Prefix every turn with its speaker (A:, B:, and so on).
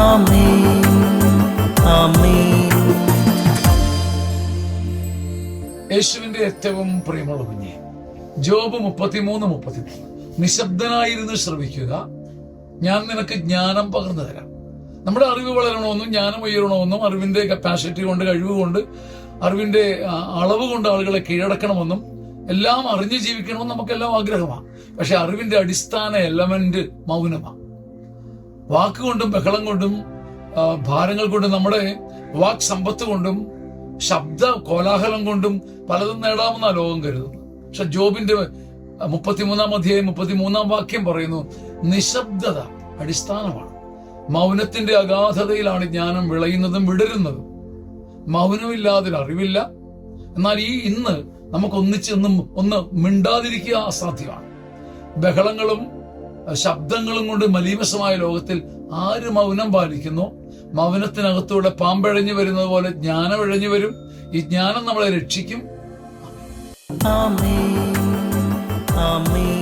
A: ആമേൻ ആമേൻ.
B: യേശുവിന്റെ ഏറ്റവും പ്രിയമുള്ള കുഞ്ഞെ, ജോബ് 33:33 നിശബ്ദനായിരുന്നു ശ്രവിക്കുക, ഞാൻ നിനക്ക് ജ്ഞാനം പകർന്നു തരാം. നമ്മുടെ അറിവ് വളരണമെന്നും ജ്ഞാനം ഉയരണമെന്നും അറിവിന്റെ കപ്പാസിറ്റി കൊണ്ട്, കഴിവ് കൊണ്ട്, അറിവിന്റെ അളവ് കൊണ്ട് ആളുകളെ കീഴടക്കണമെന്നും എല്ലാം അറിഞ്ഞു ജീവിക്കണമെന്നും നമുക്കെല്ലാം ആഗ്രഹമാണ്. പക്ഷെ അറിവിന്റെ അടിസ്ഥാന എലമെന്റ് മൗനമാണ്. വാക്കുകൊണ്ടും ബഹളം കൊണ്ടും ഭാരങ്ങൾ കൊണ്ടും നമ്മുടെ വാക് സമ്പത്ത് കൊണ്ടും ശബ്ദ കോലാഹലം കൊണ്ടും പലതും നേടാമെന്നാണ് ലോകം കരുതുന്നത്. പക്ഷെ ജോബിന്റെ 33-ാം അധ്യായം 33-ാം വാക്യം പറയുന്നു, നിശബ്ദത അടിസ്ഥാനമാണ്. മൗനത്തിന്റെ അഗാധതയിലാണ് ജ്ഞാനം വിളയുന്നതും വിടരുന്നതും. മൗനമില്ലാതെ അറിവില്ല. എന്നാൽ ഇന്ന് നമുക്ക് ഒന്ന് മിണ്ടാതിരിക്കുക അസാധ്യമാണ്. ബഹളങ്ങളും ശബ്ദങ്ങളും കൊണ്ട് മലീമസമായ ലോകത്തിൽ ആര് മൗനം പാലിക്കുന്നു, മൗനത്തിനകത്തൂടെ പാമ്പഴഞ്ഞു വരുന്നത് പോലെ ജ്ഞാനം ഇഴഞ്ഞു വരും. ഈ ജ്ഞാനം നമ്മളെ രക്ഷിക്കും.
A: ആമേൻ ആമേൻ.